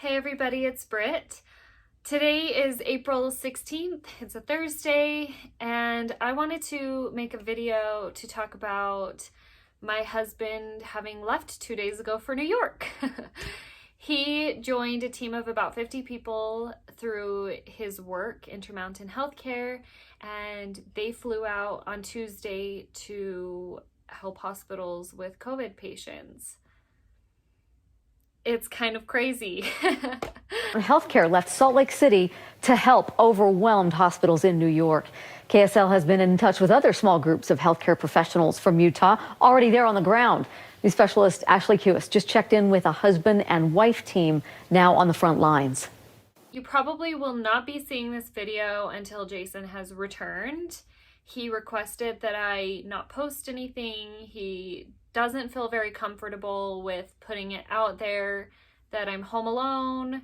Hey everybody, it's Britt. Today is April 16th, it's a Thursday, and I wanted to make a video to talk about my husband having left 2 days ago for New York. He joined a team of about 50 people through his work, Intermountain Healthcare, and they flew out on Tuesday to help hospitals with COVID patients. It's kind of crazy. Healthcare left Salt Lake City to help overwhelmed hospitals in New York. KSL has been in touch with other small groups of healthcare professionals from Utah already there on the ground. News specialist Ashley Kewis just checked in with a husband and wife team now on the front lines. You probably will not be seeing this video until Jason has returned. He requested that I not post anything. He doesn't feel very comfortable with putting it out there that I'm home alone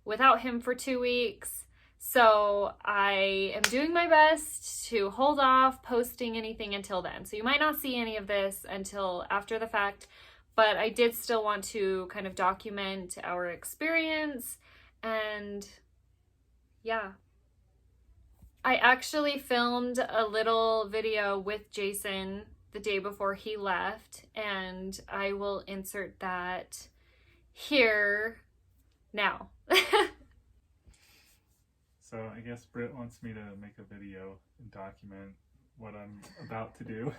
without him for 2 weeks. So I am doing my best to hold off posting anything until then. So you might not see any of this until after the fact, but I did still want to kind of document our experience. And yeah, I actually filmed a little video with Jason the day before he left, and I will insert that here now. So I guess Britt wants me to make a video and document what I'm about to do.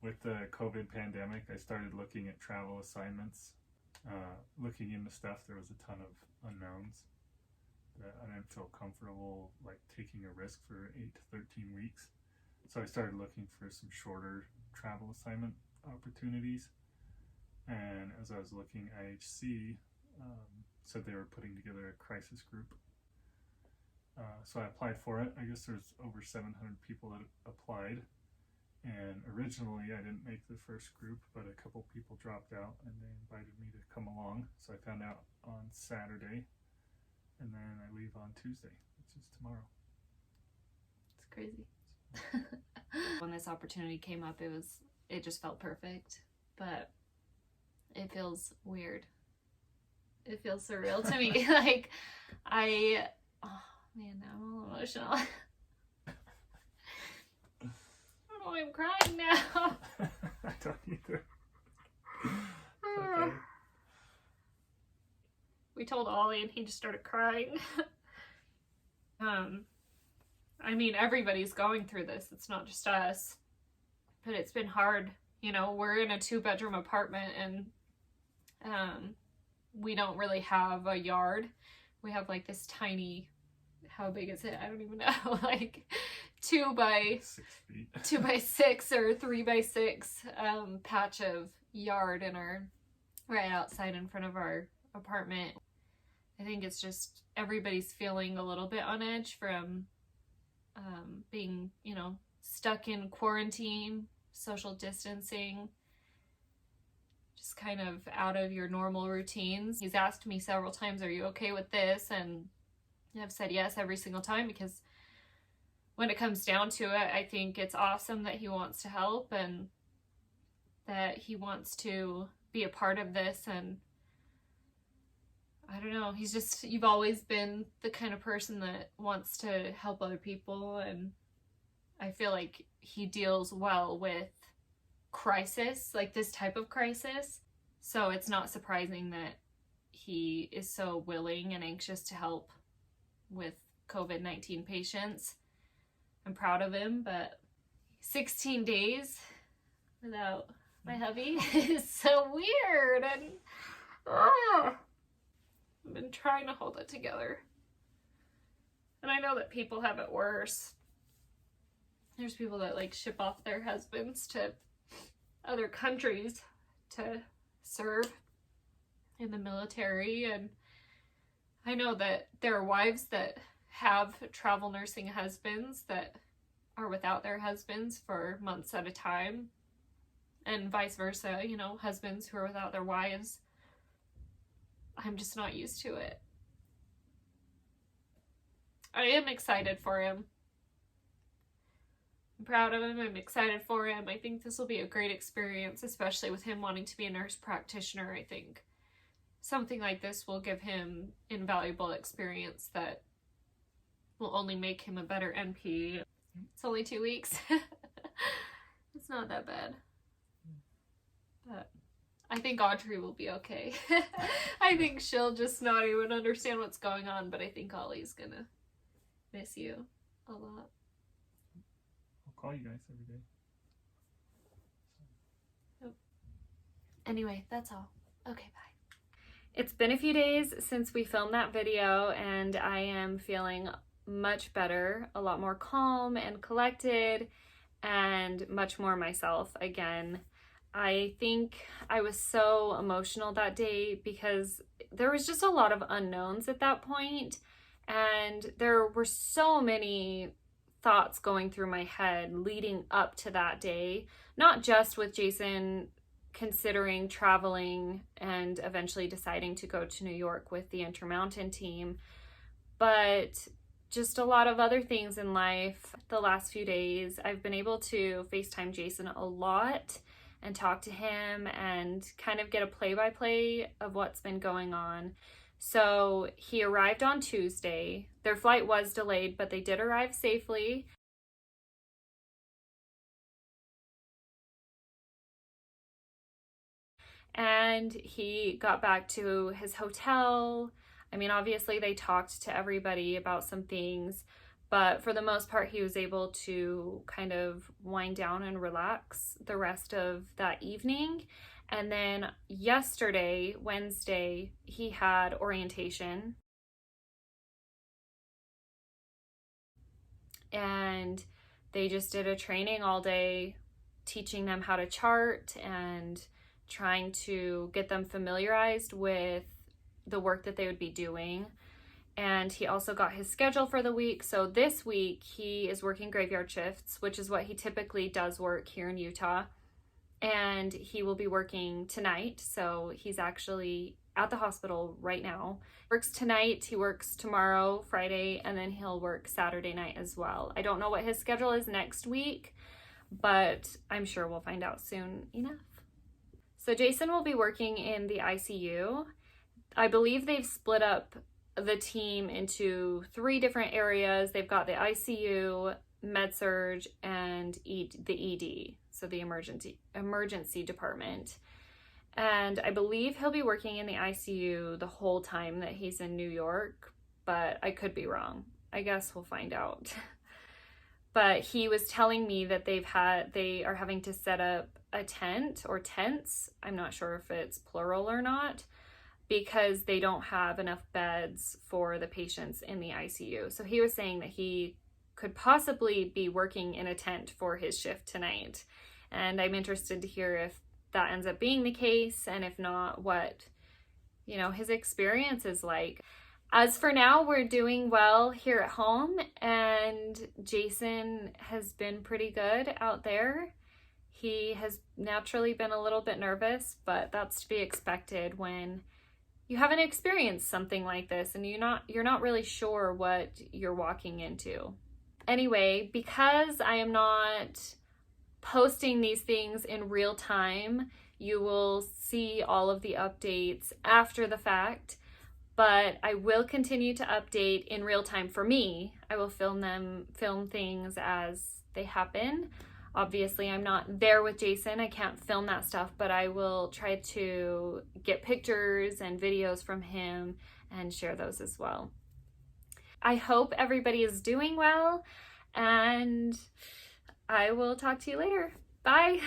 With the COVID pandemic, I started looking at travel assignments, looking into stuff. There was a ton of unknowns that I didn't feel comfortable like taking a risk for 8 to 13 weeks. So I started looking for some shorter travel assignment opportunities. And as I was looking, IHC said they were putting together a crisis group. So I applied for it. I guess there's over 700 people that applied. And originally I didn't make the first group, but a couple people dropped out and they invited me to come along. So I found out on Saturday, and then I leave on Tuesday, which is tomorrow. It's crazy. When this opportunity came up, it just felt perfect, but it feels weird. It feels surreal to me. Like oh man, now I'm a little emotional. Oh, I'm crying now. I don't either. Okay. We told Ollie and he just started crying. I mean, everybody's going through this. It's not just us. But it's been hard. You know, we're in a 2-bedroom apartment and we don't really have a yard. We have like this tiny, how big is it? I don't even know. Like 2 by 6 feet. 2 by 6 or 3 by 6 patch of yard in our right outside in front of our apartment. I think it's just everybody's feeling a little bit on edge from being, you know, stuck in quarantine, social distancing, just kind of out of your normal routines. He's asked me several times, are you okay with this? And I've said yes every single time, because when it comes down to it, I think it's awesome that he wants to help and that he wants to be a part of this. And I don't know, you've always been the kind of person that wants to help other people, and I feel like he deals well with crisis, like this type of crisis. So it's not surprising that he is so willing and anxious to help with COVID-19 patients. I'm proud of him, but 16 days without my hubby is so weird, and I've been trying to hold it together. And I know that people have it worse. There's people that like ship off their husbands to other countries to serve in the military, and I know that there are wives that have travel nursing husbands that are without their husbands for months at a time, and vice versa, you know, husbands who are without their wives. I'm just not used to it. I am excited for him. I'm proud of him. I'm excited for him. I think this will be a great experience, especially with him wanting to be a nurse practitioner. I think something like this will give him invaluable experience that will only make him a better NP. It's only 2 weeks. It's not that bad. But I think Audrey will be okay. I think she'll just not even understand what's going on, but I think Ollie's gonna miss you a lot. I'll call you guys every day. Yep. Anyway, that's all. Okay, bye. It's been a few days since we filmed that video, and I am feeling much better, a lot more calm and collected, and much more myself again. I think I was so emotional that day because there was just a lot of unknowns at that point, and there were so many thoughts going through my head leading up to that day, not just with Jason considering traveling and eventually deciding to go to New York with the Intermountain team, but just a lot of other things in life. The last few days, I've been able to FaceTime Jason a lot and talk to him and kind of get a play-by-play of what's been going on. So he arrived on Tuesday. Their flight was delayed, but they did arrive safely. And he got back to his hotel. I mean, obviously they talked to everybody about some things, but for the most part, he was able to kind of wind down and relax the rest of that evening. And then yesterday, Wednesday, he had orientation. And they just did a training all day, teaching them how to chart and trying to get them familiarized with the work that they would be doing. And he also got his schedule for the week. So this week he is working graveyard shifts, which is what he typically does work here in Utah. And he will be working tonight. So he's actually at the hospital right now. Works tonight, he works tomorrow, Friday, and then he'll work Saturday night as well. I don't know what his schedule is next week, but I'm sure we'll find out soon enough. So Jason will be working in the ICU. I believe they've split up the team into 3 different areas. They've got the ICU, med-surg, and the ED, so the emergency department. And I believe he'll be working in the ICU the whole time that he's in New York, but I could be wrong. I guess we'll find out. But he was telling me that they are having to set up a tent or tents. I'm not sure if it's plural or not, because they don't have enough beds for the patients in the ICU. So he was saying that he could possibly be working in a tent for his shift tonight. And I'm interested to hear if that ends up being the case, and if not, what, his experience is like. As for now, we're doing well here at home, and Jason has been pretty good out there. He has naturally been a little bit nervous, but that's to be expected when you haven't experienced something like this and you're not really sure what you're walking into. Anyway, because I am not posting these things in real time, you will see all of the updates after the fact, but I will continue to update in real time for me. I will film things as they happen. Obviously, I'm not there with Jason. I can't film that stuff, but I will try to get pictures and videos from him and share those as well. I hope everybody is doing well, and I will talk to you later. Bye.